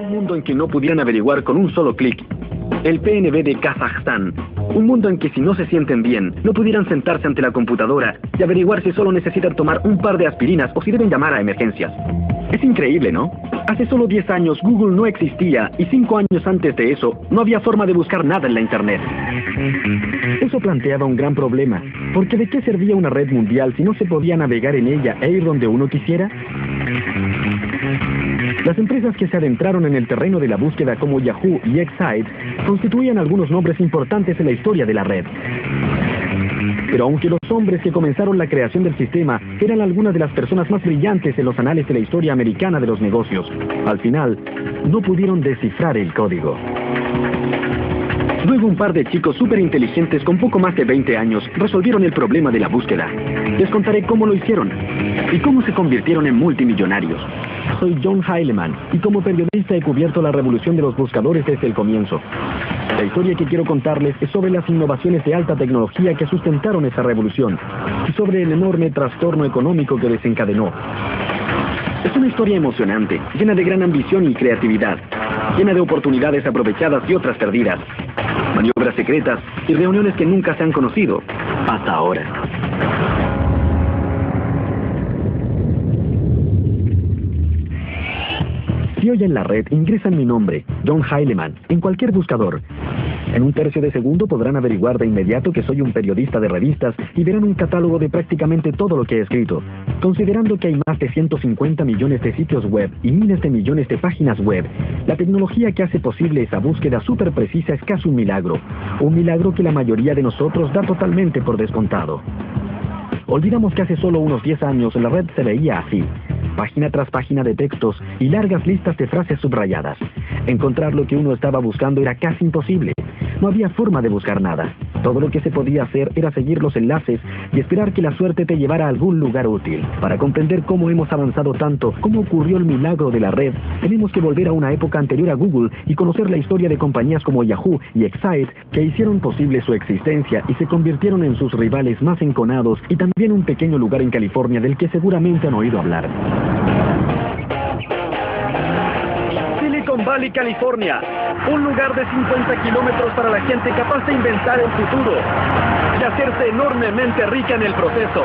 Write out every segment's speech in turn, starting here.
Un mundo en que no pudieran averiguar con un solo clic. El PNB de Kazajstán. Un mundo en que si no se sienten bien, no pudieran sentarse ante la computadora y averiguar si solo necesitan tomar un par de aspirinas o si deben llamar a emergencias. Es increíble, ¿no? Hace solo 10 años Google no existía y 5 años antes de eso no había forma de buscar nada en la Internet. Eso planteaba un gran problema, porque ¿de qué servía una red mundial si no se podía navegar en ella e ir donde uno quisiera? Las empresas que se adentraron en el terreno de la búsqueda como Yahoo y Excite constituían algunos nombres importantes en la historia de la red. Pero aunque los hombres que comenzaron la creación del sistema eran algunas de las personas más brillantes en los anales de la historia americana de los negocios, al final no pudieron descifrar el código. Luego un par de chicos súper inteligentes con poco más de 20 años resolvieron el problema de la búsqueda. Les contaré cómo lo hicieron y cómo se convirtieron en multimillonarios. Soy John Heilemann y como periodista he cubierto la revolución de los buscadores desde el comienzo. La historia que quiero contarles es sobre las innovaciones de alta tecnología que sustentaron esa revolución y sobre el enorme trastorno económico que desencadenó. Es una historia emocionante, llena de gran ambición y creatividad, llena de oportunidades aprovechadas y otras perdidas, maniobras secretas y reuniones que nunca se han conocido hasta ahora. Si hoy en la red ingresan mi nombre, John Heilemann, en cualquier buscador, en un tercio de segundo podrán averiguar de inmediato que soy un periodista de revistas y verán un catálogo de prácticamente todo lo que he escrito. Considerando que hay más de 150 millones de sitios web y miles de millones de páginas web, la tecnología que hace posible esa búsqueda súper precisa es casi un milagro. Un milagro que la mayoría de nosotros da totalmente por descontado. Olvidamos que hace solo unos 10 años la red se veía así. Página tras página de textos y largas listas de frases subrayadas. Encontrar lo que uno estaba buscando era casi imposible. No había forma de buscar nada. Todo lo que se podía hacer era seguir los enlaces y esperar que la suerte te llevara a algún lugar útil. Para comprender cómo hemos avanzado tanto, cómo ocurrió el milagro de la red, tenemos que volver a una época anterior a Google y conocer la historia de compañías como Yahoo y Excite que hicieron posible su existencia y se convirtieron en sus rivales más enconados y también un pequeño lugar en California del que seguramente han oído hablar. Silicon Valley, California, un lugar de 50 kilómetros para la gente capaz de inventar el futuro y hacerse enormemente rica en el proceso.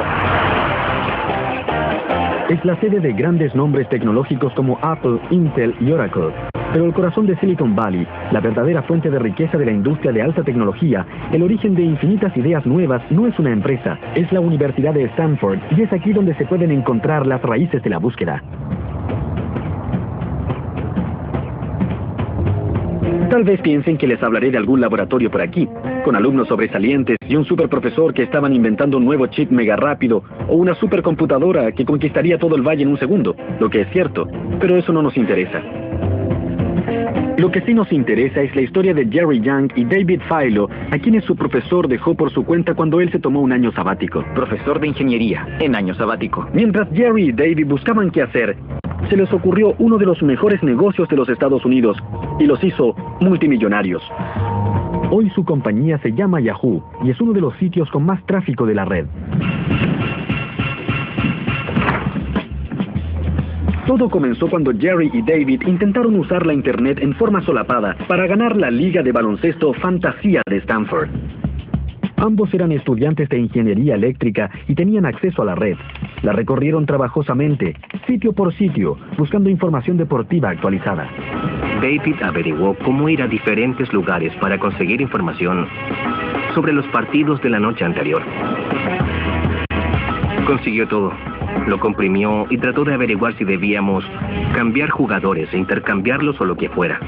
Es la sede de grandes nombres tecnológicos como Apple, Intel y Oracle. Pero el corazón de Silicon Valley, la verdadera fuente de riqueza de la industria de alta tecnología, el origen de infinitas ideas nuevas, no es una empresa, es la Universidad de Stanford y es aquí donde se pueden encontrar las raíces de la búsqueda. Tal vez piensen que les hablaré de algún laboratorio por aquí, con alumnos sobresalientes y un superprofesor que estaban inventando un nuevo chip mega rápido o una supercomputadora que conquistaría todo el valle en un segundo, lo que es cierto, pero eso no nos interesa. Lo que sí nos interesa es la historia de Jerry Yang y David Filo, a quienes su profesor dejó por su cuenta cuando él se tomó un año sabático. Profesor de ingeniería, en año sabático. Mientras Jerry y David buscaban qué hacer, se les ocurrió uno de los mejores negocios de los Estados Unidos y los hizo multimillonarios. Hoy su compañía se llama Yahoo y es uno de los sitios con más tráfico de la red. Todo comenzó cuando Jerry y David intentaron usar la Internet en forma solapada para ganar la liga de baloncesto Fantasía de Stanford. Ambos eran estudiantes de ingeniería eléctrica y tenían acceso a la red. La recorrieron trabajosamente, sitio por sitio, buscando información deportiva actualizada. David averiguó cómo ir a diferentes lugares para conseguir información sobre los partidos de la noche anterior. Consiguió todo. Lo comprimió y trató de averiguar si debíamos cambiar jugadores e intercambiarlos o lo que fuera.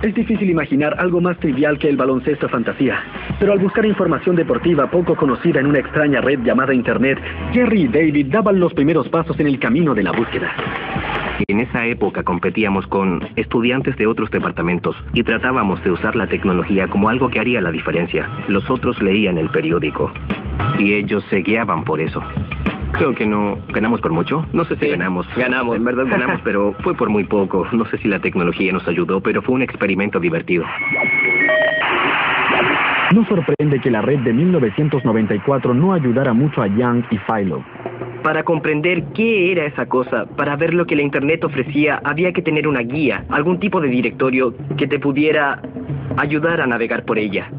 Es difícil imaginar algo más trivial que el baloncesto fantasía, pero al buscar información deportiva poco conocida en una extraña red llamada Internet, Jerry y David daban los primeros pasos en el camino de la búsqueda. En esa época competíamos con estudiantes de otros departamentos y tratábamos de usar la tecnología como algo que haría la diferencia. Los otros leían el periódico y ellos se guiaban por eso. Creo que no ganamos por mucho. No sé si ganamos. Ganamos. En verdad ganamos, pero fue por muy poco. No sé si la tecnología nos ayudó, pero fue un experimento divertido. No sorprende que la red de 1994 no ayudara mucho a Yang y Filo. Para comprender qué era esa cosa, para ver lo que la Internet ofrecía, había que tener una guía, algún tipo de directorio que te pudiera ayudar a navegar por ella.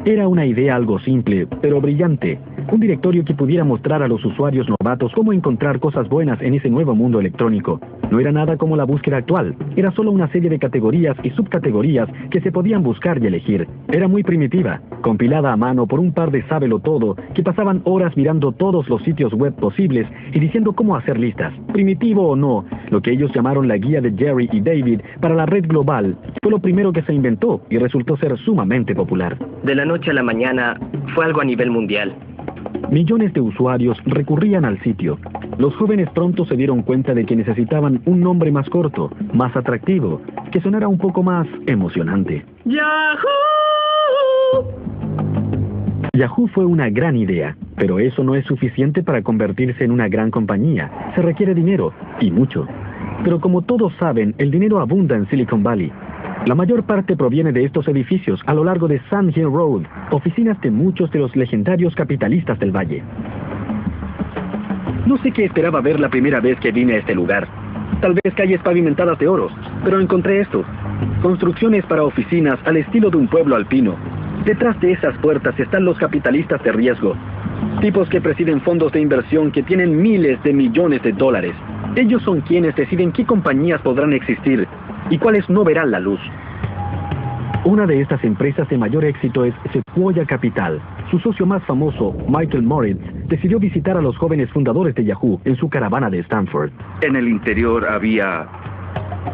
Era una idea algo simple, pero brillante. Un directorio que pudiera mostrar a los usuarios novatos cómo encontrar cosas buenas en ese nuevo mundo electrónico. No era nada como la búsqueda actual. Era solo una serie de categorías y subcategorías que se podían buscar y elegir. Era muy primitiva, compilada a mano por un par de sábelo-todo que pasaban horas mirando todos los sitios web posibles y diciendo cómo hacer listas. Primitivo o no, lo que ellos llamaron la guía de Jerry y David para la red global fue lo primero que se inventó y resultó ser sumamente popular. De la noche a la mañana fue algo a nivel mundial. Millones de usuarios recurrían al sitio. Los jóvenes pronto se dieron cuenta de que necesitaban un nombre más corto, más atractivo, que sonara un poco más emocionante. ¡Yahoo! Yahoo fue una gran idea, pero eso no es suficiente para convertirse en una gran compañía. Se requiere dinero, y mucho. Pero como todos saben, el dinero abunda en Silicon Valley. La mayor parte proviene de estos edificios a lo largo de Sand Hill Road, oficinas de muchos de los legendarios capitalistas del valle. No sé qué esperaba ver la primera vez que vine a este lugar. Tal vez calles pavimentadas de oro, pero encontré esto. Construcciones para oficinas al estilo de un pueblo alpino. Detrás de esas puertas están los capitalistas de riesgo. Tipos que presiden fondos de inversión que tienen miles de millones de dólares. Ellos son quienes deciden qué compañías podrán existir y cuáles no verán la luz. Una de estas empresas de mayor éxito es Sequoia Capital. Su socio más famoso, Michael Moritz, decidió visitar a los jóvenes fundadores de Yahoo en su caravana de Stanford. En el interior había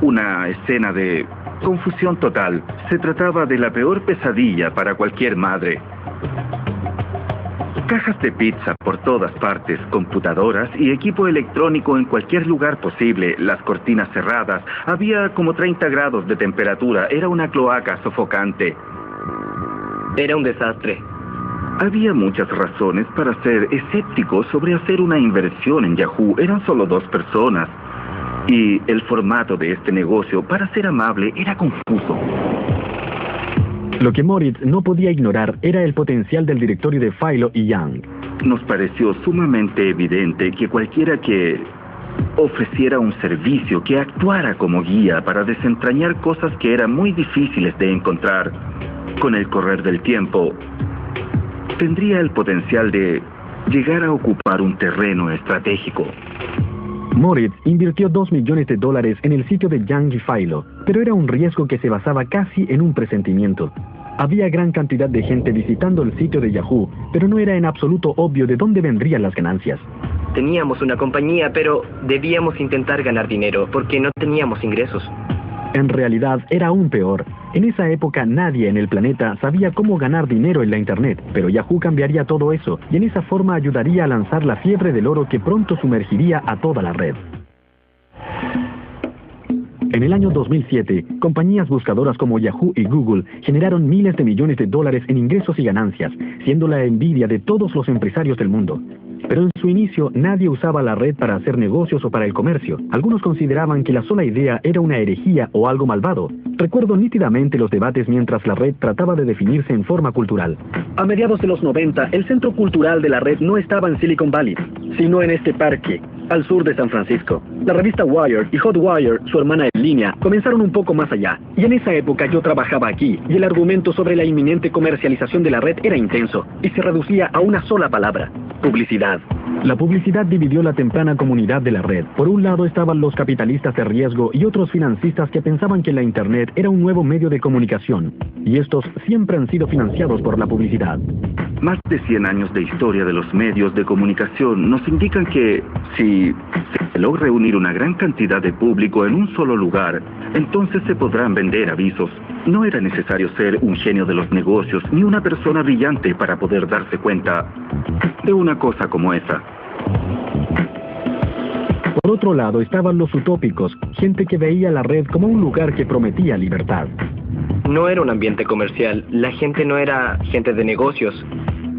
una escena de confusión total. Se trataba de la peor pesadilla para cualquier madre. Cajas de pizza por todas partes, computadoras y equipo electrónico en cualquier lugar posible, las cortinas cerradas, había como 30 grados de temperatura, era una cloaca sofocante. Era un desastre. Había muchas razones para ser escépticos sobre hacer una inversión en Yahoo, eran solo 2 personas. Y el formato de este negocio, para ser amable, era confuso. Lo que Moritz no podía ignorar era el potencial del directorio de Philo y Young. Nos pareció sumamente evidente que cualquiera que ofreciera un servicio que actuara como guía para desentrañar cosas que eran muy difíciles de encontrar, con el correr del tiempo, tendría el potencial de llegar a ocupar un terreno estratégico. Moritz invirtió $2 millones en el sitio de Young y Philo, pero era un riesgo que se basaba casi en un presentimiento. Había gran cantidad de gente visitando el sitio de Yahoo, pero no era en absoluto obvio de dónde vendrían las ganancias. Teníamos una compañía, pero debíamos intentar ganar dinero, porque no teníamos ingresos. En realidad, era aún peor. En esa época nadie en el planeta sabía cómo ganar dinero en la Internet, pero Yahoo cambiaría todo eso, y en esa forma ayudaría a lanzar la fiebre del oro que pronto sumergiría a toda la red. En el año 2007, compañías buscadoras como Yahoo y Google generaron miles de millones de dólares en ingresos y ganancias, siendo la envidia de todos los empresarios del mundo. Pero en su inicio nadie usaba la red para hacer negocios o para el comercio. Algunos consideraban que la sola idea era una herejía o algo malvado. Recuerdo nítidamente los debates mientras la red trataba de definirse en forma cultural. A mediados de los 90, el centro cultural de la red no estaba en Silicon Valley, sino en este parque, al sur de San Francisco. La revista Wired y Hotwire, su hermana en línea, comenzaron un poco más allá. Y en esa época yo trabajaba aquí, y el argumento sobre la inminente comercialización de la red era intenso, y se reducía a una sola palabra: publicidad. La publicidad dividió la temprana comunidad de la red. Por un lado estaban los capitalistas de riesgo y otros financistas que pensaban que la Internet era un nuevo medio de comunicación, y estos siempre han sido financiados por la publicidad. Más de 100 años de historia de los medios de comunicación nos indican que si se logra reunir una gran cantidad de público en un solo lugar, entonces se podrán vender avisos. No era necesario ser un genio de los negocios ni una persona brillante para poder darse cuenta de una cosa como esa. Por otro lado estaban los utópicos, gente que veía la red como un lugar que prometía libertad. No era un ambiente comercial, la gente no era gente de negocios.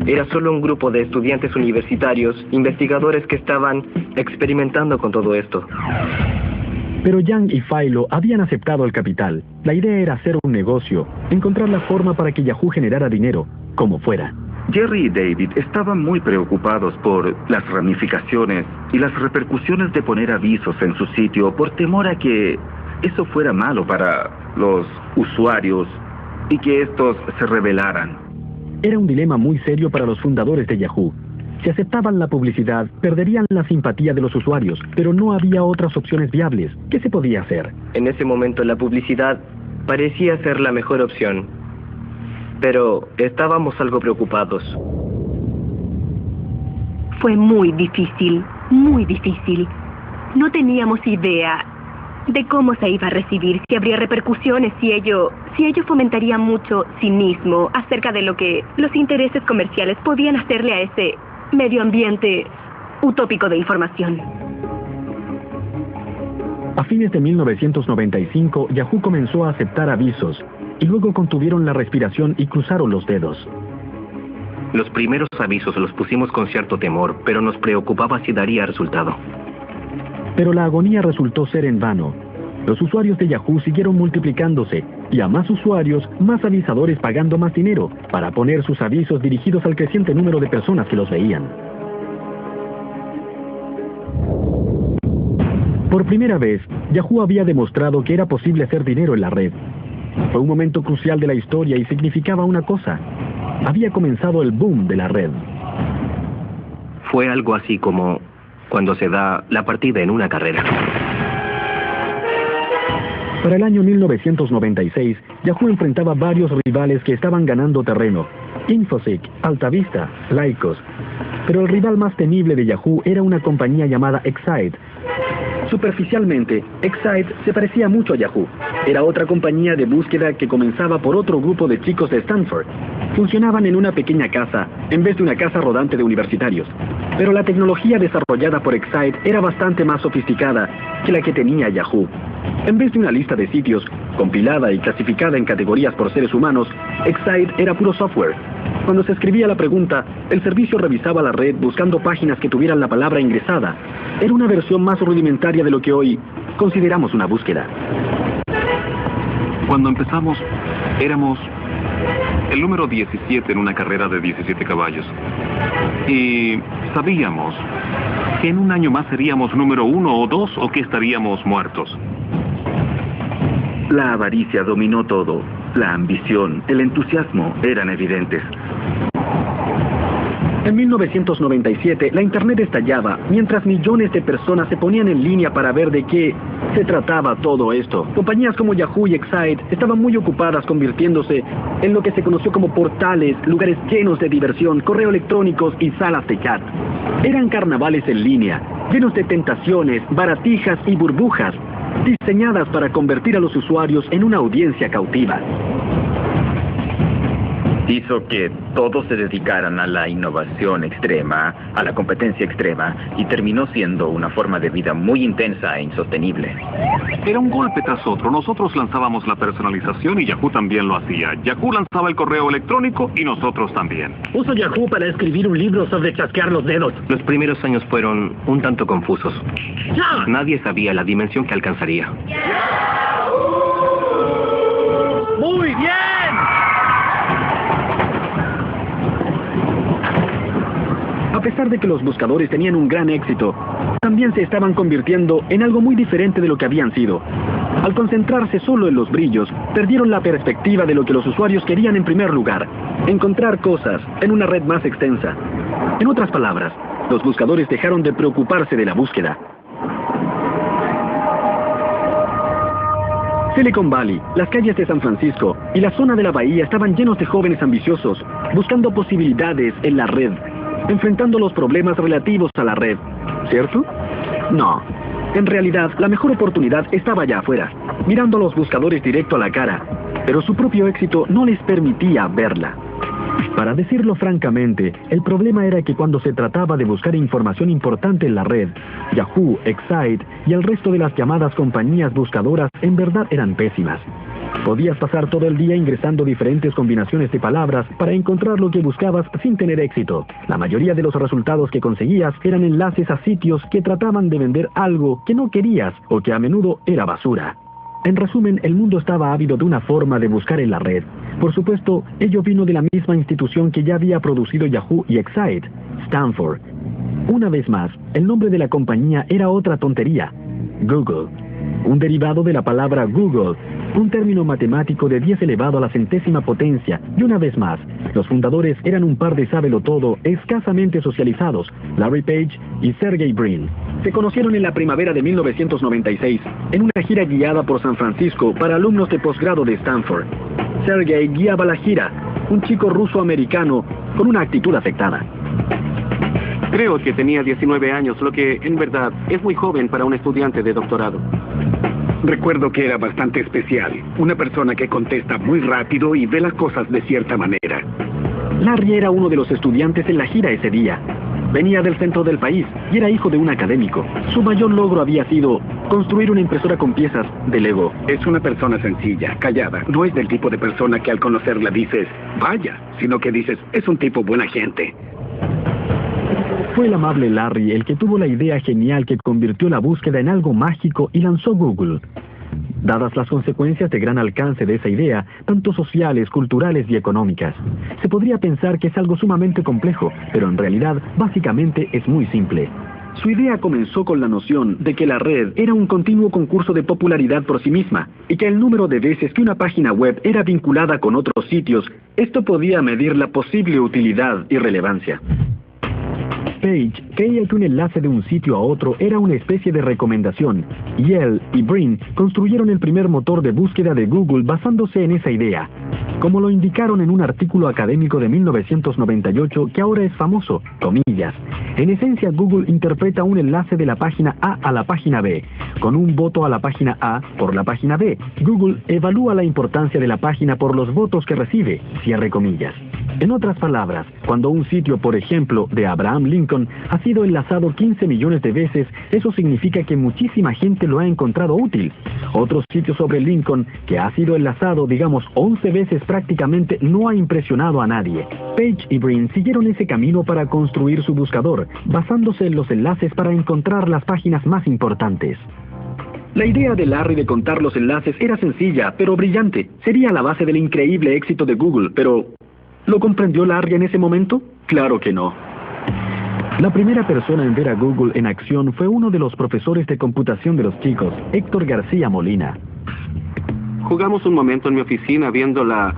Era solo un grupo de estudiantes universitarios, investigadores que estaban experimentando con todo esto. Pero Young y Philo habían aceptado el capital. La idea era hacer un negocio, encontrar la forma para que Yahoo generara dinero, como fuera. Jerry y David estaban muy preocupados por las ramificaciones y las repercusiones de poner avisos en su sitio por temor a que eso fuera malo para los usuarios y que estos se rebelaran. Era un dilema muy serio para los fundadores de Yahoo. Si aceptaban la publicidad, perderían la simpatía de los usuarios, pero no había otras opciones viables. ¿Qué se podía hacer? En ese momento la publicidad parecía ser la mejor opción, pero estábamos algo preocupados. Fue muy difícil, muy difícil. No teníamos idea de cómo se iba a recibir, si habría repercusiones, si ello fomentaría mucho cinismo acerca de lo que los intereses comerciales podían hacerle a ese medio ambiente utópico de información. A fines de 1995, Yahoo comenzó a aceptar avisos, y luego contuvieron la respiración y cruzaron los dedos. Los primeros avisos los pusimos con cierto temor, pero nos preocupaba si daría resultado. Pero la agonía resultó ser en vano. Los usuarios de Yahoo siguieron multiplicándose, y a más usuarios, más avisadores pagando más dinero para poner sus avisos dirigidos al creciente número de personas que los veían. Por primera vez, Yahoo había demostrado que era posible hacer dinero en la red. Fue un momento crucial de la historia y significaba una cosa. Había comenzado el boom de la red. Fue algo así como cuando se da la partida en una carrera. Para el año 1996, Yahoo enfrentaba varios rivales que estaban ganando terreno. Infosec, Altavista, Lycos. Pero el rival más temible de Yahoo era una compañía llamada Excite. Superficialmente, Excite se parecía mucho a Yahoo. Era otra compañía de búsqueda que comenzaba por otro grupo de chicos de Stanford. Funcionaban en una pequeña casa, en vez de una casa rodante de universitarios. Pero la tecnología desarrollada por Excite era bastante más sofisticada que la que tenía Yahoo. En vez de una lista de sitios, compilada y clasificada en categorías por seres humanos, Excite era puro software. Cuando se escribía la pregunta, el servicio revisaba la red buscando páginas que tuvieran la palabra ingresada. Era una versión más rudimentaria de lo que hoy consideramos una búsqueda. Cuando empezamos, éramos el número 17 en una carrera de 17 caballos. Y sabíamos que en un año más seríamos número 1 o 2 o que estaríamos muertos. La avaricia dominó todo. La ambición, el entusiasmo eran evidentes. En 1997, la Internet estallaba, mientras millones de personas se ponían en línea para ver de qué se trataba todo esto. Compañías como Yahoo y Excite estaban muy ocupadas convirtiéndose en lo que se conoció como portales, lugares llenos de diversión, correo electrónicos y salas de chat. Eran carnavales en línea, llenos de tentaciones, baratijas y burbujas, diseñadas para convertir a los usuarios en una audiencia cautiva. Hizo que todos se dedicaran a la innovación extrema, a la competencia extrema, y terminó siendo una forma de vida muy intensa e insostenible. Era un golpe tras otro. Nosotros lanzábamos la personalización y Yahoo también lo hacía. Yahoo lanzaba el correo electrónico y nosotros también. Uso Yahoo para escribir un libro sobre chasquear los dedos. Los primeros años fueron un tanto confusos. Nadie sabía la dimensión que alcanzaría. ¡Muy bien! A pesar de que los buscadores tenían un gran éxito, también se estaban convirtiendo en algo muy diferente de lo que habían sido. Al concentrarse solo en los brillos, perdieron la perspectiva de lo que los usuarios querían en primer lugar: encontrar cosas en una red más extensa. En otras palabras, los buscadores dejaron de preocuparse de la búsqueda. Silicon Valley, las calles de San Francisco y la zona de la bahía estaban llenos de jóvenes ambiciosos, buscando posibilidades en la red, enfrentando los problemas relativos a la red, ¿cierto? No. En realidad, la mejor oportunidad estaba allá afuera, mirando a los buscadores directo a la cara, pero su propio éxito no les permitía verla. Para decirlo francamente, el problema era que cuando se trataba de buscar información importante en la red, Yahoo, Excite y el resto de las llamadas compañías buscadoras en verdad eran pésimas. Podías pasar todo el día ingresando diferentes combinaciones de palabras para encontrar lo que buscabas sin tener éxito. La mayoría de los resultados que conseguías eran enlaces a sitios que trataban de vender algo que no querías o que a menudo era basura. En resumen, el mundo estaba ávido de una forma de buscar en la red. Por supuesto, ello vino de la misma institución que ya había producido Yahoo y Excite, Stanford. Una vez más, el nombre de la compañía era otra tontería: Google. Un derivado de la palabra Google, un término matemático de 10 elevado a la centésima potencia, y una vez más, los fundadores eran un par de sábelotodo escasamente socializados, Larry Page y Sergey Brin. Se conocieron en la primavera de 1996, en una gira guiada por San Francisco para alumnos de posgrado de Stanford. Sergey guiaba la gira, un chico ruso-americano con una actitud afectada. Creo que tenía 19 años, lo que en verdad es muy joven para un estudiante de doctorado. Recuerdo que era bastante especial, una persona que contesta muy rápido y ve las cosas de cierta manera. Larry era uno de los estudiantes en la gira ese día. Venía del centro del país y era hijo de un académico. Su mayor logro había sido construir una impresora con piezas de Lego. Es una persona sencilla, callada. No es del tipo de persona que al conocerla dices, vaya, sino que dices, es un tipo buena gente. Fue el amable Larry el que tuvo la idea genial que convirtió la búsqueda en algo mágico y lanzó Google. Dadas las consecuencias de gran alcance de esa idea, tanto sociales, culturales y económicas, se podría pensar que es algo sumamente complejo, pero en realidad, básicamente es muy simple. Su idea comenzó con la noción de que la red era un continuo concurso de popularidad por sí misma, y que el número de veces que una página web era vinculada con otros sitios, esto podía medir la posible utilidad y relevancia. Page creía que un enlace de un sitio a otro era una especie de recomendación, y él y Brin construyeron el primer motor de búsqueda de Google basándose en esa idea, como lo indicaron en un artículo académico de 1998 que ahora es famoso, comillas. En esencia, Google interpreta un enlace de la página A a la página B. Con un voto a la página A por la página B, Google evalúa la importancia de la página por los votos que recibe, cierre comillas. En otras palabras, cuando un sitio, por ejemplo, de Abraham Lincoln, ha sido enlazado 15 millones de veces, eso significa que muchísima gente lo ha encontrado útil. Otro sitio sobre Lincoln, que ha sido enlazado, digamos, 11 veces prácticamente, no ha impresionado a nadie. Page y Brin siguieron ese camino para construir su buscador, basándose en los enlaces para encontrar las páginas más importantes. La idea de Larry de contar los enlaces era sencilla, pero brillante. Sería la base del increíble éxito de Google, pero ¿lo comprendió Larry en ese momento? Claro que no. La primera persona en ver a Google en acción fue uno de los profesores de computación de los chicos, Héctor García Molina. Jugamos un momento en mi oficina viendo la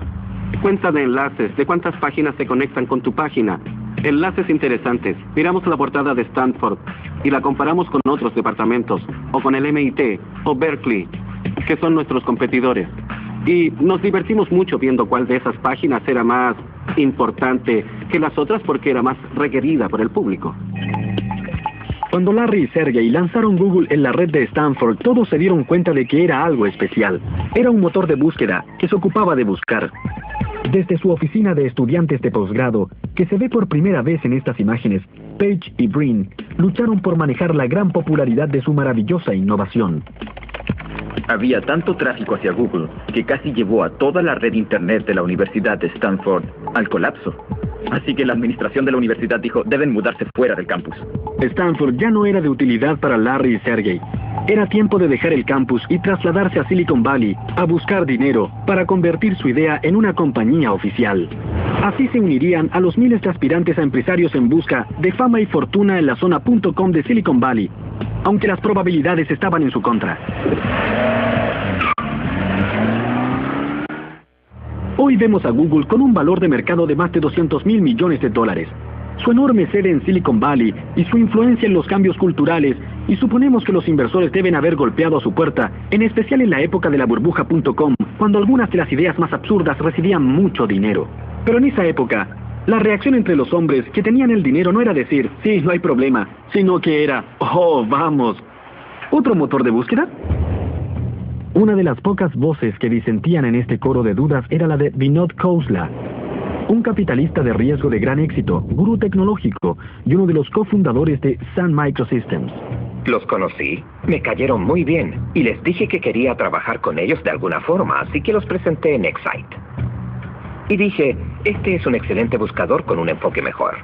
cuenta de enlaces, de cuántas páginas se conectan con tu página. Enlaces interesantes. Miramos la portada de Stanford y la comparamos con otros departamentos, o con el MIT, o Berkeley, que son nuestros competidores. Y nos divertimos mucho viendo cuál de esas páginas era más importante que las otras porque era más requerida por el público. Cuando Larry y Sergey lanzaron Google en la red de Stanford, todos se dieron cuenta de que era algo especial. Era un motor de búsqueda que se ocupaba de buscar. Desde su oficina de estudiantes de posgrado, que se ve por primera vez en estas imágenes, Page y Brin lucharon por manejar la gran popularidad de su maravillosa innovación. Había tanto tráfico hacia Google que casi llevó a toda la red internet de la Universidad de Stanford al colapso. Así que la administración de la universidad dijo, deben mudarse fuera del campus. Stanford ya no era de utilidad para Larry y Sergey. Era tiempo de dejar el campus y trasladarse a Silicon Valley a buscar dinero para convertir su idea en una compañía oficial. Así se unirían a los miles de aspirantes a empresarios en busca de fama y fortuna en la zona .com de Silicon Valley, aunque las probabilidades estaban en su contra. Hoy vemos a Google con un valor de mercado de más de $200 mil millones. Su enorme sede en Silicon Valley y su influencia en los cambios culturales, y suponemos que los inversores deben haber golpeado a su puerta, en especial en la época de la burbuja.com, cuando algunas de las ideas más absurdas recibían mucho dinero. Pero en esa época, la reacción entre los hombres que tenían el dinero no era decir, sí, no hay problema, sino que era, oh, vamos. ¿Otro motor de búsqueda? Una de las pocas voces que disentían en este coro de dudas era la de Vinod Khosla, un capitalista de riesgo de gran éxito, gurú tecnológico y uno de los cofundadores de Sun Microsystems. Los conocí, me cayeron muy bien y les dije que quería trabajar con ellos de alguna forma, así que los presenté en Excite. Y dije, este es un excelente buscador con un enfoque mejor.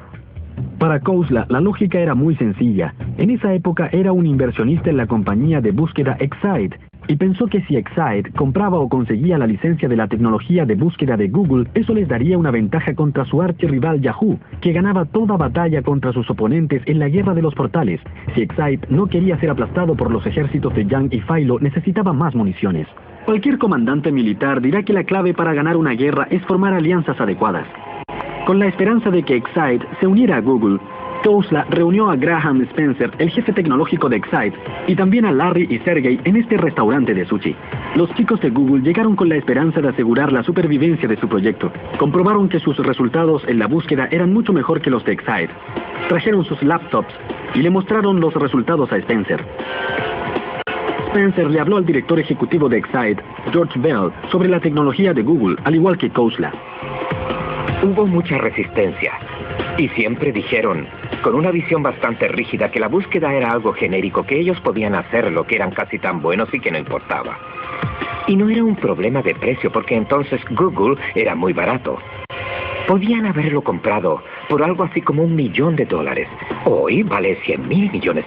Para Khosla, la lógica era muy sencilla. En esa época era un inversionista en la compañía de búsqueda Excite, y pensó que si Excite compraba o conseguía la licencia de la tecnología de búsqueda de Google, eso les daría una ventaja contra su archirrival Yahoo, que ganaba toda batalla contra sus oponentes en la guerra de los portales. Si Excite no quería ser aplastado por los ejércitos de Yang y Philo, necesitaba más municiones. Cualquier comandante militar dirá que la clave para ganar una guerra es formar alianzas adecuadas. Con la esperanza de que Excite se uniera a Google, Khosla reunió a Graham Spencer, el jefe tecnológico de Excite, y también a Larry y Sergey en este restaurante de sushi. Los chicos de Google llegaron con la esperanza de asegurar la supervivencia de su proyecto. Comprobaron que sus resultados en la búsqueda eran mucho mejor que los de Excite. Trajeron sus laptops y le mostraron los resultados a Spencer. Spencer le habló al director ejecutivo de Excite, George Bell, sobre la tecnología de Google, al igual que Khosla. Hubo mucha resistencia. Y siempre dijeron, con una visión bastante rígida, que la búsqueda era algo genérico, que ellos podían hacerlo, que eran casi tan buenos y que no importaba. Y no era un problema de precio, porque entonces Google era muy barato. Podían haberlo comprado por algo así como $1 millón. Hoy vale $100.000 millones.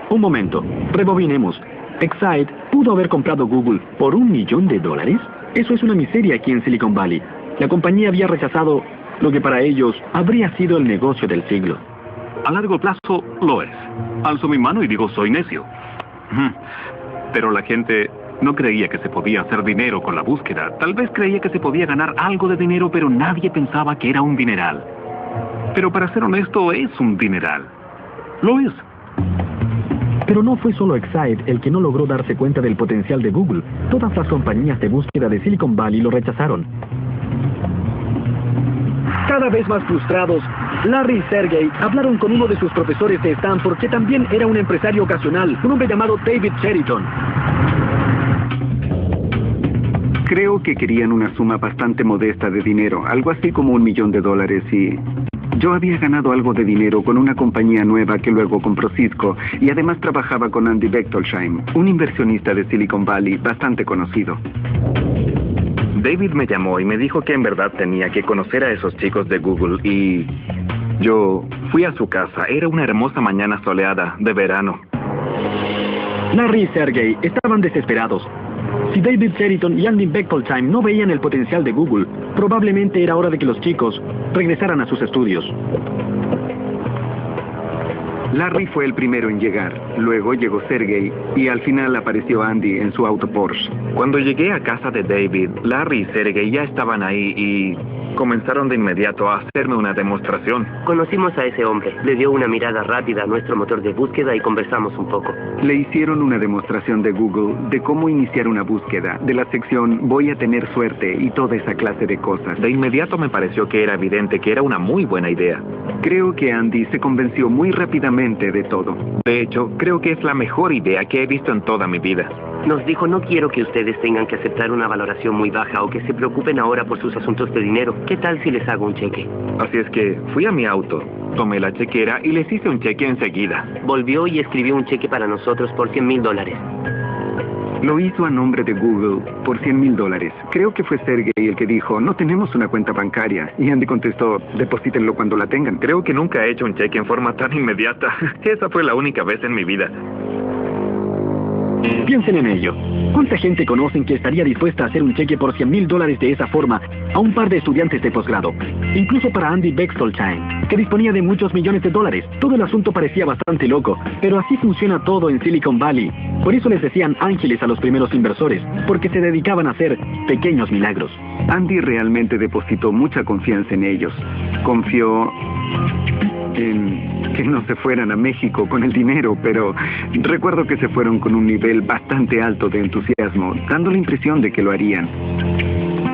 Un momento, rebobinemos. Excite pudo haber comprado Google por $1 millón. Eso es una miseria aquí en Silicon Valley. La compañía había rechazado lo que para ellos habría sido el negocio del siglo. A largo plazo, lo es. Alzo mi mano y digo, soy necio. Pero la gente no creía que se podía hacer dinero con la búsqueda. Tal vez creía que se podía ganar algo de dinero, pero nadie pensaba que era un dineral. Pero para ser honesto, es un dineral. Lo es. Pero no fue solo Excite el que no logró darse cuenta del potencial de Google. Todas las compañías de búsqueda de Silicon Valley lo rechazaron. Cada vez más frustrados, Larry y Sergey hablaron con uno de sus profesores de Stanford, que también era un empresario ocasional, un hombre llamado David Cheriton. Creo que querían una suma bastante modesta de dinero, algo así como $1 millón, y yo había ganado algo de dinero con una compañía nueva que luego compró Cisco, y además trabajaba con Andy Bechtolsheim, un inversionista de Silicon Valley bastante conocido. David me llamó y me dijo que en verdad tenía que conocer a esos chicos de Google y yo fui a su casa. Era una hermosa mañana soleada de verano. Larry y Sergey estaban desesperados. Si David Cheriton y Andy Bechtolsheim no veían el potencial de Google, probablemente era hora de que los chicos regresaran a sus estudios. Larry fue el primero en llegar, luego llegó Sergey y al final apareció Andy en su auto Porsche. Cuando llegué a casa de David, Larry y Sergey ya estaban ahí y comenzaron de inmediato a hacerme una demostración. Conocimos a ese hombre. Le dio una mirada rápida a nuestro motor de búsqueda y conversamos un poco. Le hicieron una demostración de Google, de cómo iniciar una búsqueda, de la sección voy a tener suerte y toda esa clase de cosas. De inmediato me pareció que era evidente que era una muy buena idea. Creo que Andy se convenció muy rápidamente de todo. De hecho, creo que es la mejor idea que he visto en toda mi vida. Nos dijo, no quiero que ustedes tengan que aceptar una valoración muy baja o que se preocupen ahora por sus asuntos de dinero. ¿Qué tal si les hago un cheque? Así es que fui a mi auto, tomé la chequera y les hice un cheque enseguida. Volvió y escribió un cheque para nosotros por $100.000. Lo hizo a nombre de Google por $100.000. Creo que fue Sergey el que dijo, no tenemos una cuenta bancaria. Y Andy contestó, deposítenlo cuando la tengan. Creo que nunca he hecho un cheque en forma tan inmediata. Esa fue la única vez en mi vida. Piensen en ello. ¿Cuánta gente conocen que estaría dispuesta a hacer un cheque por $100.000 de esa forma a un par de estudiantes de posgrado? Incluso para Andy Bechtolsheim, que disponía de muchos millones de dólares. Todo el asunto parecía bastante loco, pero así funciona todo en Silicon Valley. Por eso les decían ángeles a los primeros inversores, porque se dedicaban a hacer pequeños milagros. Andy realmente depositó mucha confianza en ellos. Confió en que no se fueran a México con el dinero, pero recuerdo que se fueron con un nivel bastante alto de entusiasmo, dando la impresión de que lo harían.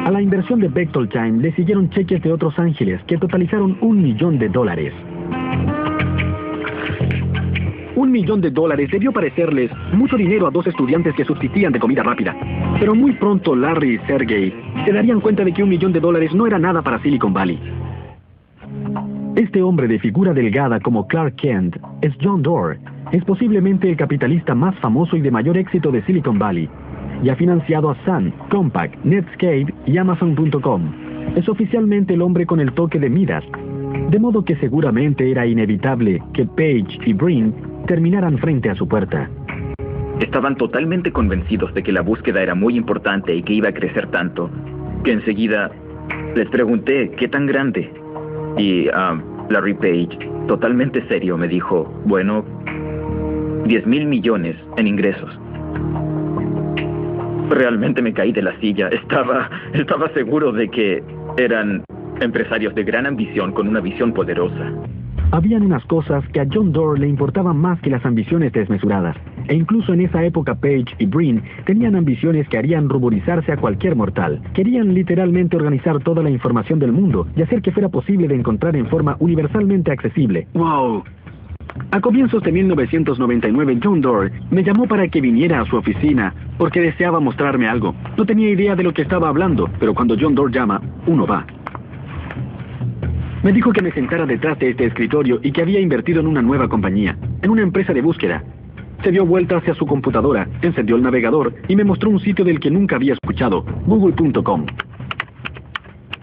A la inversión de Bechtolsheim le siguieron cheques de otros ángeles que totalizaron $1 millón. $1 millón debió parecerles mucho dinero a dos estudiantes que subsistían de comida rápida. Pero muy pronto Larry y Sergey se darían cuenta de que $1 millón no era nada para Silicon Valley. Este hombre de figura delgada como Clark Kent es John Doerr. Es posiblemente el capitalista más famoso y de mayor éxito de Silicon Valley. Y ha financiado a Sun, Compaq, Netscape y Amazon.com. Es oficialmente el hombre con el toque de Midas. De modo que seguramente era inevitable que Page y Brin terminaran frente a su puerta. Estaban totalmente convencidos de que la búsqueda era muy importante y que iba a crecer tanto, que enseguida les pregunté qué tan grande. Y Larry Page, totalmente serio, me dijo, bueno, 10,000 millones en ingresos. Realmente me caí de la silla. Estaba seguro de que eran empresarios de gran ambición con una visión poderosa. Habían unas cosas que a John Doerr le importaban más que las ambiciones desmesuradas. E incluso en esa época Page y Brin tenían ambiciones que harían ruborizarse a cualquier mortal. Querían literalmente organizar toda la información del mundo y hacer que fuera posible de encontrar en forma universalmente accesible. ¡Wow! A comienzos de 1999, John Doerr me llamó para que viniera a su oficina porque deseaba mostrarme algo. No tenía idea de lo que estaba hablando, pero cuando John Doerr llama, uno va. Me dijo que me sentara detrás de este escritorio y que había invertido en una nueva compañía, en una empresa de búsqueda. Se dio vuelta hacia su computadora, encendió el navegador y me mostró un sitio del que nunca había escuchado, google.com.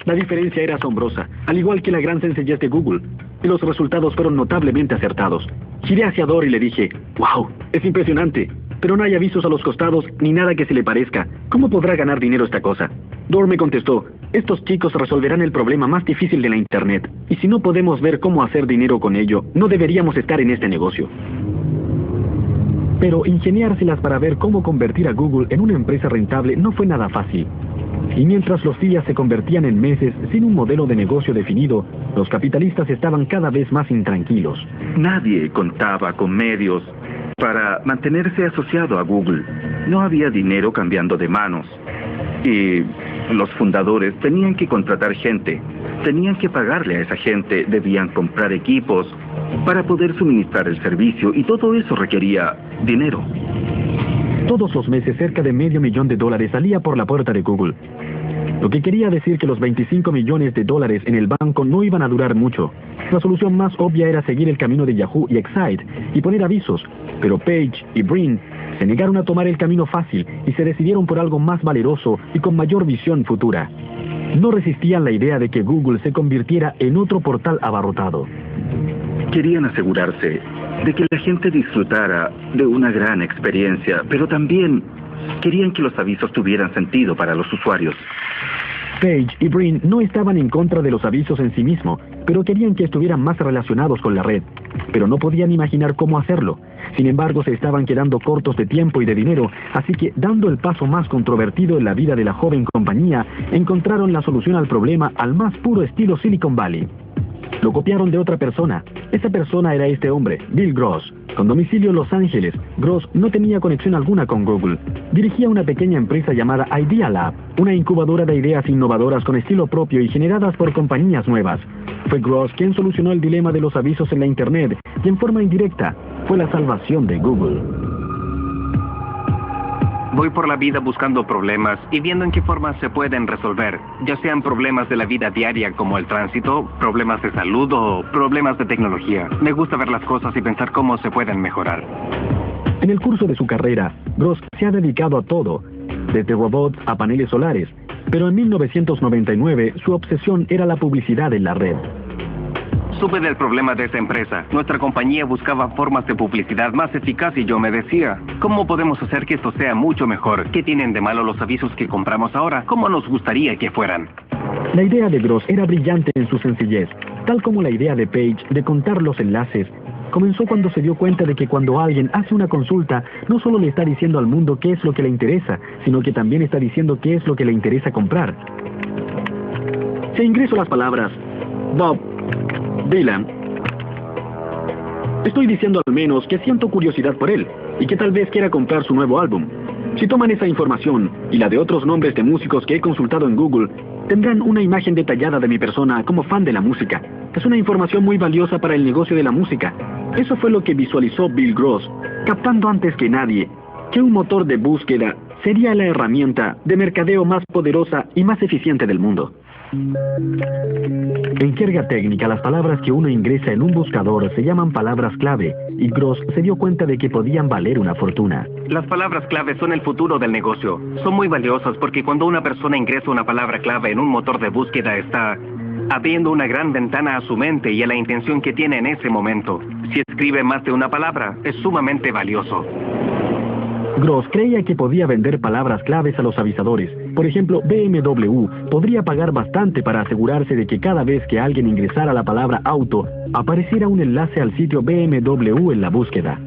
La diferencia era asombrosa, al igual que la gran sencillez de Google, y los resultados fueron notablemente acertados. Giré hacia Doerr y le dije, ¡wow! Es impresionante, pero no hay avisos a los costados ni nada que se le parezca. ¿Cómo podrá ganar dinero esta cosa? Doerr me contestó, estos chicos resolverán el problema más difícil de la Internet, y si no podemos ver cómo hacer dinero con ello, no deberíamos estar en este negocio. Pero ingeniárselas para ver cómo convertir a Google en una empresa rentable no fue nada fácil. Y mientras los días se convertían en meses sin un modelo de negocio definido, los capitalistas estaban cada vez más intranquilos. Nadie contaba con medios para mantenerse asociado a Google. No había dinero cambiando de manos. Y los fundadores tenían que contratar gente. Tenían que pagarle a esa gente, debían comprar equipos para poder suministrar el servicio y todo eso requería dinero. Todos los meses cerca de $500,000 salía por la puerta de Google. Lo que quería decir que los $25 millones en el banco no iban a durar mucho. La solución más obvia era seguir el camino de Yahoo y Excite y poner avisos, pero Page y Brin se negaron a tomar el camino fácil y se decidieron por algo más valeroso y con mayor visión futura. No resistían la idea de que Google se convirtiera en otro portal abarrotado. Querían asegurarse de que la gente disfrutara de una gran experiencia, pero también querían que los avisos tuvieran sentido para los usuarios. Page y Brin no estaban en contra de los avisos en sí mismo, pero querían que estuvieran más relacionados con la red. Pero no podían imaginar cómo hacerlo. Sin embargo, se estaban quedando cortos de tiempo y de dinero, así que, dando el paso más controvertido en la vida de la joven compañía, encontraron la solución al problema al más puro estilo Silicon Valley. Lo copiaron de otra persona. Esa persona era este hombre, Bill Gross. Con domicilio en Los Ángeles, Gross no tenía conexión alguna con Google. Dirigía una pequeña empresa llamada Idea Lab, una incubadora de ideas innovadoras con estilo propio y generadas por compañías nuevas. Fue Gross quien solucionó el dilema de los avisos en la Internet y en forma indirecta fue la salvación de Google. Voy por la vida buscando problemas y viendo en qué forma se pueden resolver, ya sean problemas de la vida diaria como el tránsito, problemas de salud o problemas de tecnología. Me gusta ver las cosas y pensar cómo se pueden mejorar. En el curso de su carrera, Gross se ha dedicado a todo, desde robots a paneles solares, pero en 1999 su obsesión era la publicidad en la red. Supe del problema de esa empresa. Nuestra compañía buscaba formas de publicidad más eficaz y yo me decía, ¿cómo podemos hacer que esto sea mucho mejor? ¿Qué tienen de malo los avisos que compramos ahora? ¿Cómo nos gustaría que fueran? La idea de Gross era brillante en su sencillez, tal como la idea de Page de contar los enlaces. Comenzó cuando se dio cuenta de que cuando alguien hace una consulta, no solo le está diciendo al mundo qué es lo que le interesa, sino que también está diciendo qué es lo que le interesa comprar. Si ingreso las palabras Bob Dylan, estoy diciendo al menos que siento curiosidad por él y que tal vez quiera comprar su nuevo álbum. Si toman esa información y la de otros nombres de músicos que he consultado en Google, tendrán una imagen detallada de mi persona como fan de la música. Es una información muy valiosa para el negocio de la música. Eso fue lo que visualizó Bill Gross, captando antes que nadie que un motor de búsqueda sería la herramienta de mercadeo más poderosa y más eficiente del mundo. En jerga técnica, las palabras que uno ingresa en un buscador se llaman palabras clave, y Gross se dio cuenta de que podían valer una fortuna. Las palabras clave son el futuro del negocio. Son muy valiosas porque cuando una persona ingresa una palabra clave en un motor de búsqueda está abriendo una gran ventana a su mente y a la intención que tiene en ese momento. Si escribe más de una palabra, es sumamente valioso. Gross creía que podía vender palabras claves a los avisadores. Por ejemplo, BMW podría pagar bastante para asegurarse de que cada vez que alguien ingresara la palabra auto, apareciera un enlace al sitio BMW en la búsqueda.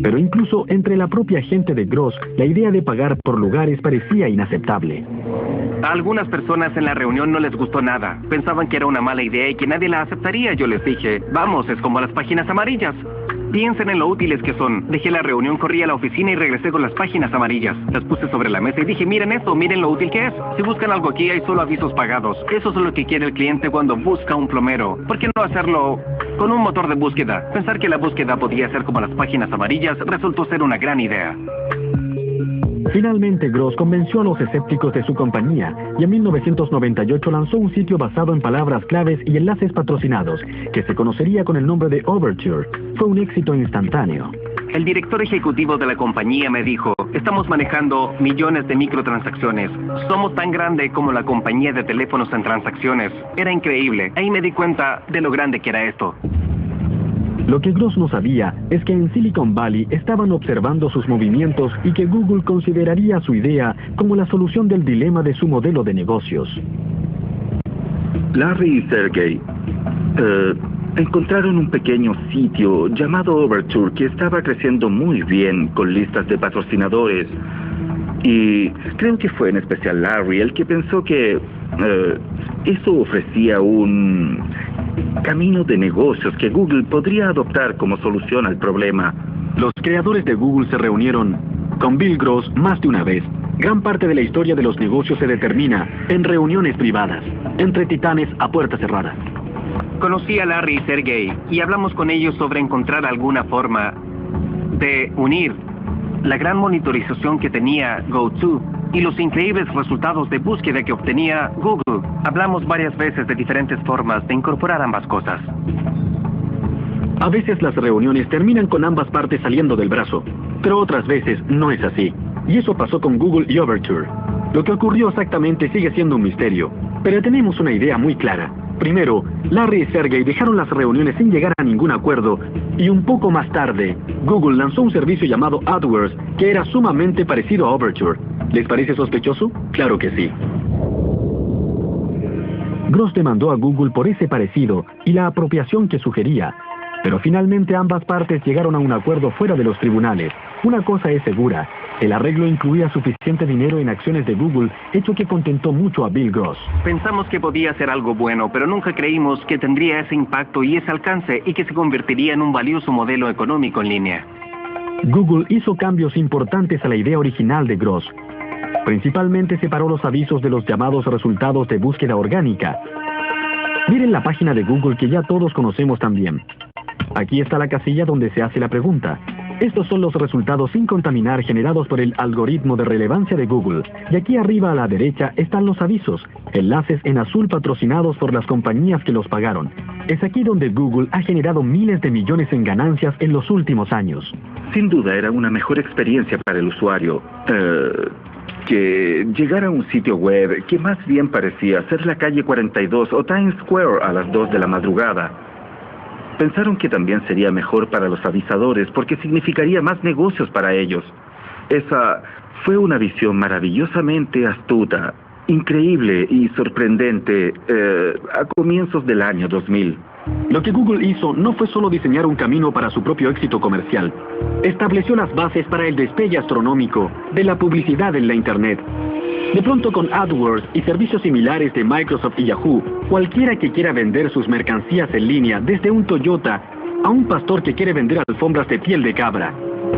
Pero incluso entre la propia gente de Gross, la idea de pagar por lugares parecía inaceptable. A algunas personas en la reunión no les gustó nada. Pensaban que era una mala idea y que nadie la aceptaría. Yo les dije, vamos, es como las páginas amarillas. Piensen en lo útiles que son. Dejé la reunión, corrí a la oficina y regresé con las páginas amarillas. Las puse sobre la mesa y dije, miren esto, miren lo útil que es. Si buscan algo aquí, hay solo avisos pagados. Eso es lo que quiere el cliente cuando busca un plomero. ¿Por qué no hacerlo con un motor de búsqueda? Pensar que la búsqueda podía ser como las páginas amarillas resultó ser una gran idea. Finalmente, Gross convenció a los escépticos de su compañía y en 1998 lanzó un sitio basado en palabras claves y enlaces patrocinados, que se conocería con el nombre de Overture. Fue un éxito instantáneo. El director ejecutivo de la compañía me dijo, estamos manejando millones de microtransacciones. Somos tan grande como la compañía de teléfonos en transacciones. Era increíble. Ahí me di cuenta de lo grande que era esto. Lo que Gross no sabía es que en Silicon Valley estaban observando sus movimientos y que Google consideraría su idea como la solución del dilema de su modelo de negocios. Larry y Sergey encontraron un pequeño sitio llamado Overture que estaba creciendo muy bien con listas de patrocinadores. Y creo que fue en especial Larry el que pensó que eso ofrecía un camino de negocios que Google podría adoptar como solución al problema. Los creadores de Google se reunieron con Bill Gross más de una vez. Gran parte de la historia de los negocios se determina en reuniones privadas, entre titanes a puerta cerrada. Conocí a Larry y Sergey y hablamos con ellos sobre encontrar alguna forma de unir la gran monitorización que tenía GoTo y los increíbles resultados de búsqueda que obtenía Google. Hablamos varias veces de diferentes formas de incorporar ambas cosas. A veces las reuniones terminan con ambas partes saliendo del brazo, pero otras veces no es así. Y eso pasó con Google y Overture. Lo que ocurrió exactamente sigue siendo un misterio, pero tenemos una idea muy clara. Primero, Larry y Sergey dejaron las reuniones sin llegar a ningún acuerdo, y un poco más tarde, Google lanzó un servicio llamado AdWords, que era sumamente parecido a Overture. ¿Les parece sospechoso? Claro que sí. Gross demandó a Google por ese parecido y la apropiación que sugería, pero finalmente ambas partes llegaron a un acuerdo fuera de los tribunales. Una cosa es segura, el arreglo incluía suficiente dinero en acciones de Google, hecho que contentó mucho a Bill Gross. Pensamos que podía ser algo bueno, pero nunca creímos que tendría ese impacto y ese alcance y que se convertiría en un valioso modelo económico en línea. Google hizo cambios importantes a la idea original de Gross. Principalmente separó los avisos de los llamados resultados de búsqueda orgánica. Miren la página de Google que ya todos conocemos también. Aquí está la casilla donde se hace la pregunta. Estos son los resultados sin contaminar generados por el algoritmo de relevancia de Google. Y aquí arriba a la derecha están los avisos, enlaces en azul patrocinados por las compañías que los pagaron. Es aquí donde Google ha generado miles de millones en ganancias en los últimos años. Sin duda era una mejor experiencia para el usuario que llegar a un sitio web que más bien parecía ser la calle 42 o Times Square a las 2 de la madrugada. Pensaron que también sería mejor para los avisadores porque significaría más negocios para ellos. Esa fue una visión maravillosamente astuta, increíble y sorprendente a comienzos del año 2000. Lo que Google hizo no fue solo diseñar un camino para su propio éxito comercial. Estableció las bases para el despegue astronómico de la publicidad en la Internet. De pronto, con AdWords y servicios similares de Microsoft y Yahoo, cualquiera que quiera vender sus mercancías en línea, desde un Toyota a un pastor que quiere vender alfombras de piel de cabra,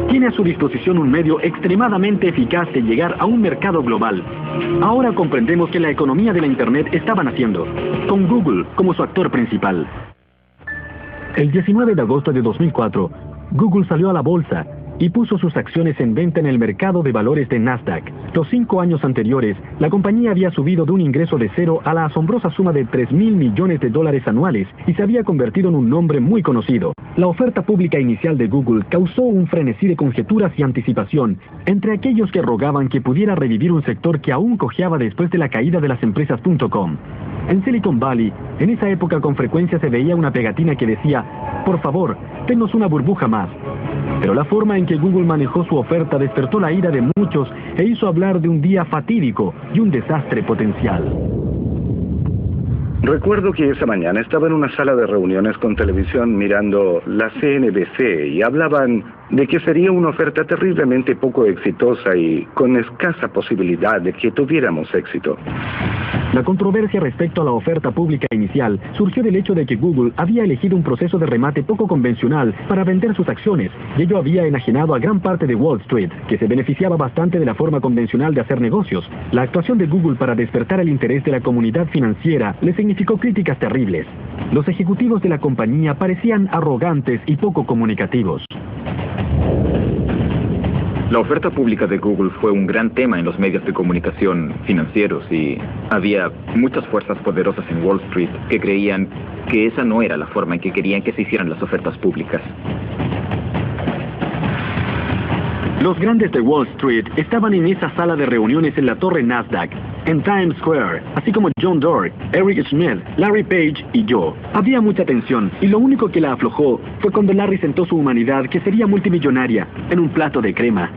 tiene a su disposición un medio extremadamente eficaz de llegar a un mercado global. Ahora comprendemos que la economía de la Internet estaba naciendo, con Google como su actor principal. El 19 de agosto de 2004, Google salió a la bolsa y puso sus acciones en venta en el mercado de valores de Nasdaq. Los 5 años anteriores, la compañía había subido de un ingreso de cero a la asombrosa suma de $3.000 millones anuales y se había convertido en un nombre muy conocido. La oferta pública inicial de Google causó un frenesí de conjeturas y anticipación entre aquellos que rogaban que pudiera revivir un sector que aún cojeaba después de la caída de las empresas .com. En Silicon Valley, en esa época con frecuencia se veía una pegatina que decía: por favor, denos una burbuja más. Pero la forma en que Google manejó su oferta despertó la ira de muchos e hizo hablar de un día fatídico y un desastre potencial. Recuerdo que esa mañana estaba en una sala de reuniones con televisión mirando la CNBC y hablaban de que sería una oferta terriblemente poco exitosa y con escasa posibilidad de que tuviéramos éxito. La controversia respecto a la oferta pública inicial surgió del hecho de que Google había elegido un proceso de remate poco convencional para vender sus acciones, y ello había enajenado a gran parte de Wall Street, que se beneficiaba bastante de la forma convencional de hacer negocios. La actuación de Google para despertar el interés de la comunidad financiera le significó críticas terribles. Los ejecutivos de la compañía parecían arrogantes y poco comunicativos. La oferta pública de Google fue un gran tema en los medios de comunicación financieros y había muchas fuerzas poderosas en Wall Street que creían que esa no era la forma en que querían que se hicieran las ofertas públicas. Los grandes de Wall Street estaban en esa sala de reuniones en la torre Nasdaq, en Times Square, así como John Doerr, Eric Schmidt, Larry Page y yo. Había mucha tensión, y lo único que la aflojó fue cuando Larry sentó su humanidad, que sería multimillonaria, en un plato de crema.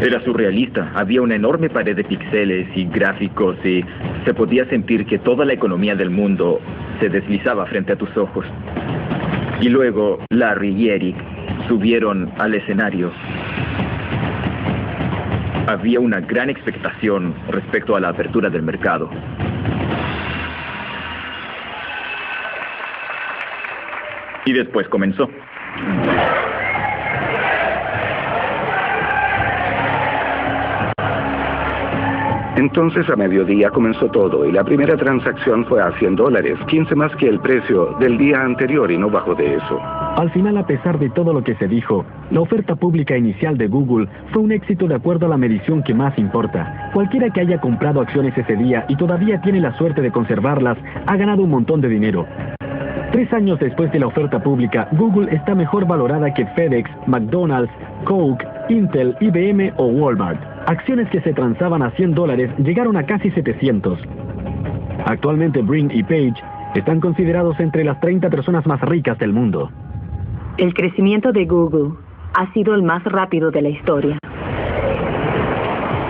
Era surrealista. Había una enorme pared de píxeles y gráficos y se podía sentir que toda la economía del mundo se deslizaba frente a tus ojos. Y luego Larry y Eric subieron al escenario. Había una gran expectación respecto a la apertura del mercado. Y después comenzó. Entonces a mediodía comenzó todo y la primera transacción fue a $100, 15 más que el precio del día anterior y no bajó de eso. Al final, a pesar de todo lo que se dijo, la oferta pública inicial de Google fue un éxito de acuerdo a la medición que más importa. Cualquiera que haya comprado acciones ese día y todavía tiene la suerte de conservarlas, ha ganado un montón de dinero. 3 años después de la oferta pública, Google está mejor valorada que FedEx, McDonald's, Coke, Intel, IBM o Walmart. Acciones que se transaban a $100 llegaron a casi 700. Actualmente Brin y Page están considerados entre las 30 personas más ricas del mundo. El crecimiento de Google ha sido el más rápido de la historia.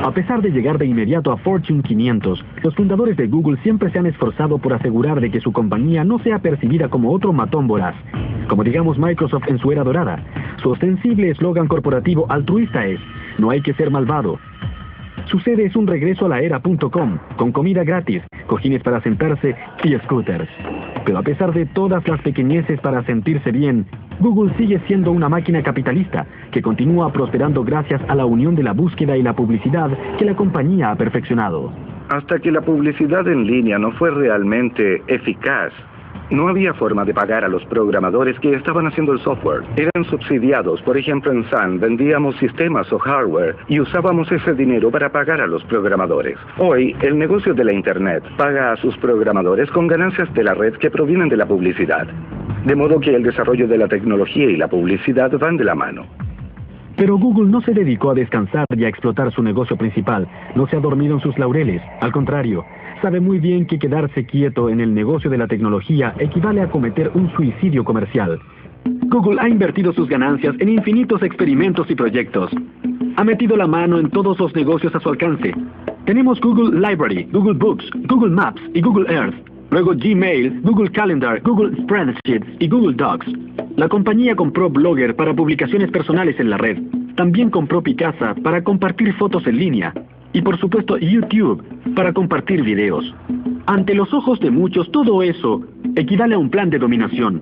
A pesar de llegar de inmediato a Fortune 500, los fundadores de Google siempre se han esforzado por asegurar de que su compañía no sea percibida como otro matón voraz, como digamos Microsoft en su era dorada. Su ostensible eslogan corporativo altruista es: no hay que ser malvado. Su sede es un regreso a la era.com, con comida gratis, cojines para sentarse y scooters. Pero a pesar de todas las pequeñeces para sentirse bien, Google sigue siendo una máquina capitalista que continúa prosperando gracias a la unión de la búsqueda y la publicidad que la compañía ha perfeccionado. Hasta que la publicidad en línea no fue realmente eficaz, no había forma de pagar a los programadores que estaban haciendo el software. Eran subsidiados. Por ejemplo, en Sun vendíamos sistemas o hardware y usábamos ese dinero para pagar a los programadores. Hoy, el negocio de la Internet paga a sus programadores con ganancias de la red que provienen de la publicidad. De modo que el desarrollo de la tecnología y la publicidad van de la mano. Pero Google no se dedicó a descansar y a explotar su negocio principal. No se ha dormido en sus laureles. Al contrario, sabe muy bien que quedarse quieto en el negocio de la tecnología equivale a cometer un suicidio comercial. Google ha invertido sus ganancias en infinitos experimentos y proyectos. Ha metido la mano en todos los negocios a su alcance. Tenemos Google Library, Google Books, Google Maps y Google Earth. Luego Gmail, Google Calendar, Google Spreadsheets y Google Docs. La compañía compró Blogger para publicaciones personales en la red. También compró Picasa para compartir fotos en línea. Y por supuesto YouTube para compartir videos. Ante los ojos de muchos, todo eso equivale a un plan de dominación.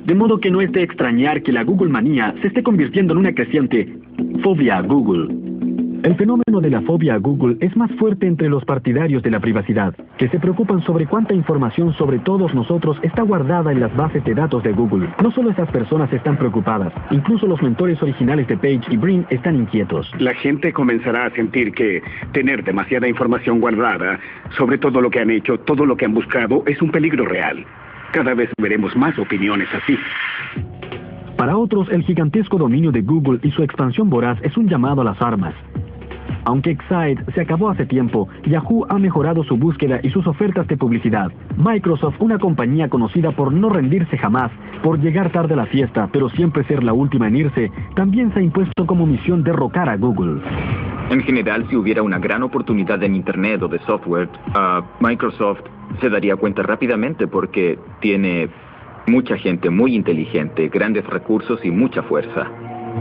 De modo que no es de extrañar que la Google manía se esté convirtiendo en una creciente fobia a Google. El fenómeno de la fobia a Google es más fuerte entre los partidarios de la privacidad, que se preocupan sobre cuánta información sobre todos nosotros está guardada en las bases de datos de Google. No solo esas personas están preocupadas, incluso los mentores originales de Page y Brin están inquietos. La gente comenzará a sentir que tener demasiada información guardada sobre todo lo que han hecho, todo lo que han buscado, es un peligro real. Cada vez veremos más opiniones así. Para otros, el gigantesco dominio de Google y su expansión voraz es un llamado a las armas. Aunque Excite se acabó hace tiempo, Yahoo ha mejorado su búsqueda y sus ofertas de publicidad. Microsoft, una compañía conocida por no rendirse jamás, por llegar tarde a la fiesta, pero siempre ser la última en irse, también se ha impuesto como misión derrocar a Google. En general, si hubiera una gran oportunidad en Internet o de software, Microsoft se daría cuenta rápidamente porque tiene mucha gente muy inteligente, grandes recursos y mucha fuerza.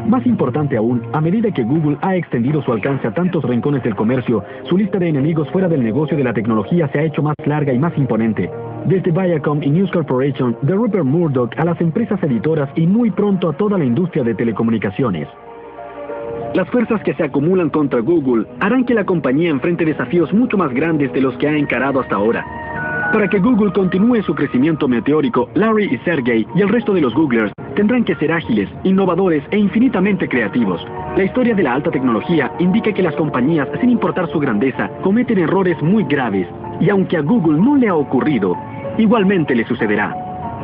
Más importante aún, a medida que Google ha extendido su alcance a tantos rincones del comercio, su lista de enemigos fuera del negocio de la tecnología se ha hecho más larga y más imponente. Desde Viacom y News Corporation, de Rupert Murdoch a las empresas editoras y muy pronto a toda la industria de telecomunicaciones. Las fuerzas que se acumulan contra Google harán que la compañía enfrente desafíos mucho más grandes de los que ha encarado hasta ahora. Para que Google continúe su crecimiento meteórico, Larry y Sergey y el resto de los Googlers tendrán que ser ágiles, innovadores e infinitamente creativos. La historia de la alta tecnología indica que las compañías, sin importar su grandeza, cometen errores muy graves. Y aunque a Google no le ha ocurrido, igualmente le sucederá.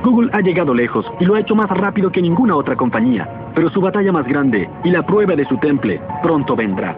Google ha llegado lejos y lo ha hecho más rápido que ninguna otra compañía, pero su batalla más grande y la prueba de su temple pronto vendrá.